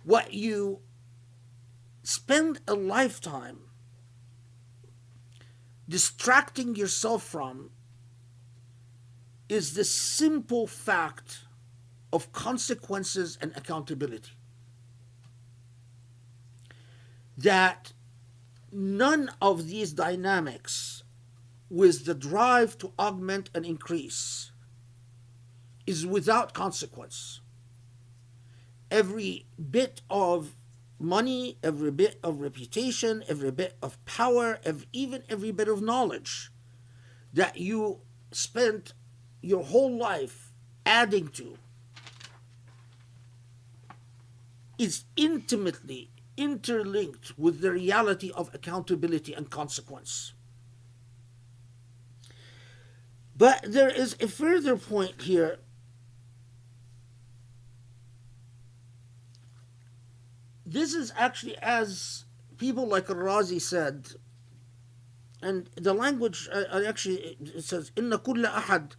What you spend a lifetime distracting yourself from is the simple fact of consequences and accountability. That none of these dynamics, with the drive to augment and increase, is without consequence. Every bit of money, every bit of reputation, every bit of power, even every bit of knowledge that you spent your whole life adding to is intimately interlinked with the reality of accountability and consequence. But there is a further point here. This is actually, as people like Razi said, and the language actually it says, إن كل أحد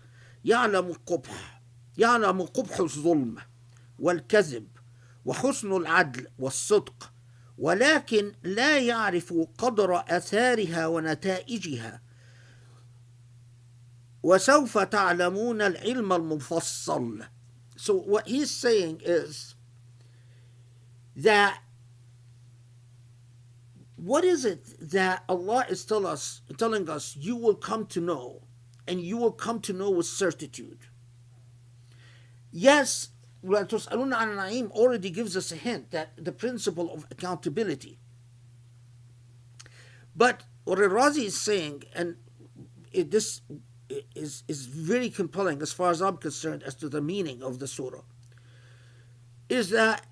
يعلم القبح يعلم قبح الظلم والكذب وحسن العدل والصدق، ولكن لا يعرف قدر آثارها ونتائجها، وسوف تعلمون العلم المفصل. So what he's saying is that what is it that Allah is telling us you will come to know, and you will come to know with certitude? Yes, وَتُسْأَلُونَ عَنِ النَّعِيمِ already gives us a hint that the principle of accountability. But what Razi is saying, and this is very compelling as far as I'm concerned as to the meaning of the surah, is that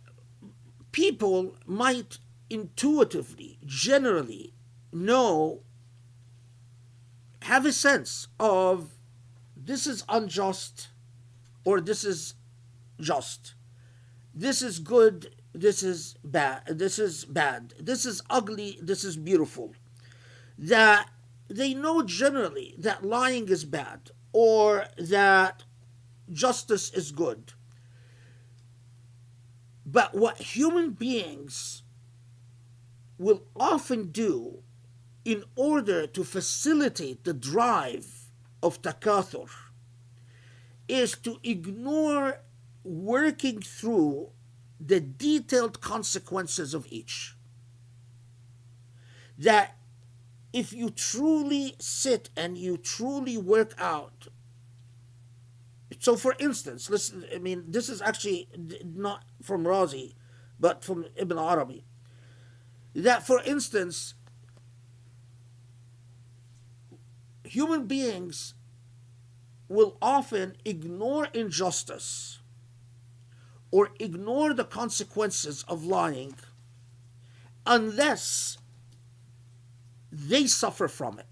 people might intuitively, generally know, have a sense of this is unjust or this is just. This is good, this is bad, this is bad, this is ugly, this is beautiful. That they know generally that lying is bad or that justice is good. But what human beings will often do in order to facilitate the drive of takathur is to ignore working through the detailed consequences of each. That if you truly sit and you truly work out, so for instance, listen, I mean, this is actually not from Razi, but from Ibn Arabi, that for instance, human beings will often ignore injustice or ignore the consequences of lying unless they suffer from it.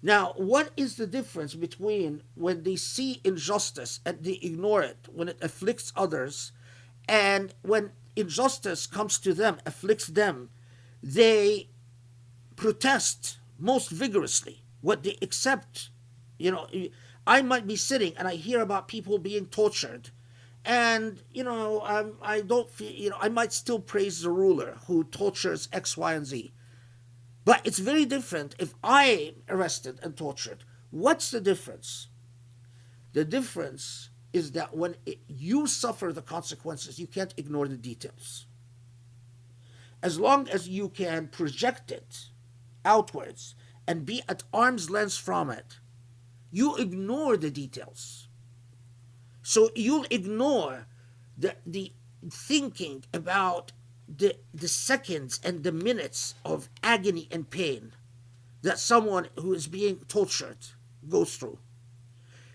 Now, what is the difference between when they see injustice and they ignore it when it afflicts others, and when injustice comes to them, afflicts them, they protest most vigorously? What they accept, I might be sitting and I hear about people being tortured, and I don't feel, I might still praise the ruler who tortures X, Y, and Z. But it's very different if I'm arrested and tortured. What's the difference? The difference is that when you suffer the consequences, you can't ignore the details. As long as you can project it outwards and be at arm's length from it, you ignore the details. So you'll ignore the thinking about the seconds and the minutes of agony and pain that someone who is being tortured goes through.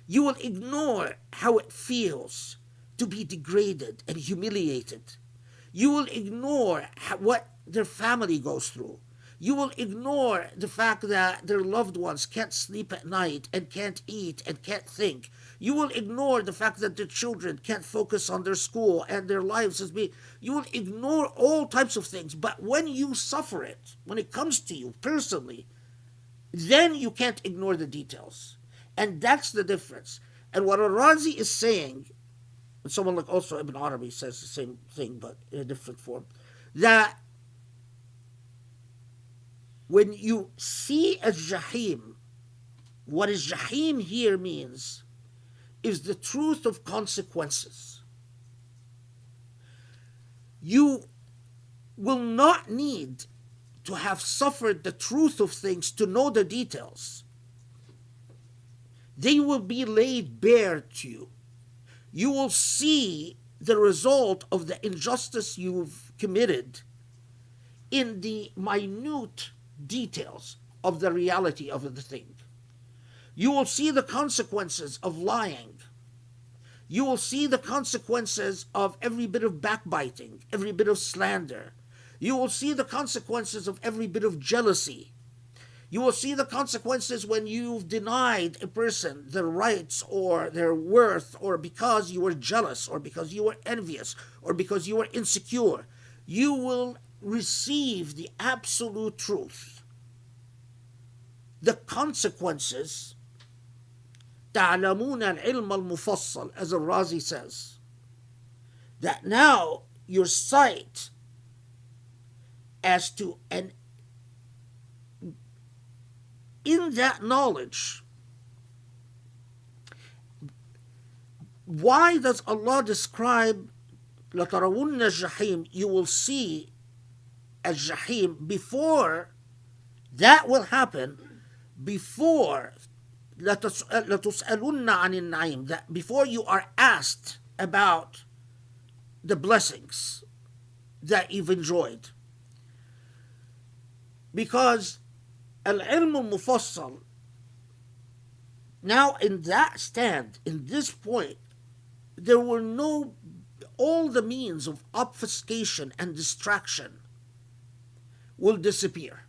You will ignore how it feels to be degraded and humiliated. You will ignore what their family goes through. You will ignore the fact that their loved ones can't sleep at night and can't eat and can't think. You will ignore the fact that their children can't focus on their school and their lives as being. You will ignore all types of things. But when you suffer it, when it comes to you personally, then you can't ignore the details. And that's the difference. And what Arazi is saying and someone like also Ibn Arabi says the same thing, but in a different form, that when you see as Jahim, what is Jahim here means is the truth of consequences. You will not need to have suffered the truth of things to know the details. They will be laid bare to you. You will see the result of the injustice you've committed in the minute details of the reality of the thing. You will see the consequences of lying. You will see the consequences of every bit of backbiting, every bit of slander. You will see the consequences of every bit of jealousy. You will see the consequences when you've denied a person their rights or their worth, or because you were jealous, or because you were envious, or because you were insecure. You will receive the absolute truth. The consequences, تعلمون العلم المفصل, as Al-Razi says, that now your sight as to, and in that knowledge, why does Allah describe لَتَرَوُنَّ الجحيم, you will see as Jahim, before that will happen, before لَتُسْأَلُنَّ عَنِ النَّعِيمِ, that before you are asked about the blessings that you've enjoyed. Because al-ilm al-mufassal, now in that stand, in this point, there were no, all the means of obfuscation and distraction will disappear.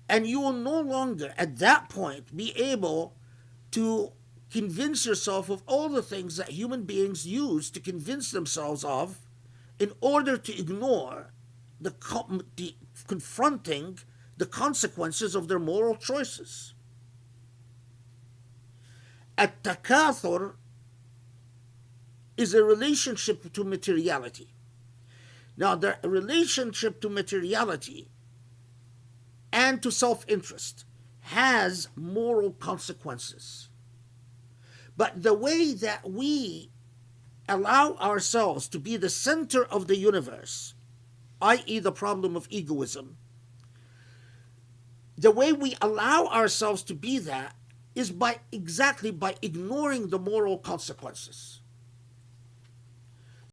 And you will no longer at that point be able to convince yourself of all the things that human beings use to convince themselves of in order to ignore the confronting the consequences of their moral choices. At-Takathur is a relationship to materiality. Now, the relationship to materiality and to self-interest has moral consequences. But the way that we allow ourselves to be the center of the universe, i.e. the problem of egoism, the way we allow ourselves to be that is by ignoring the moral consequences.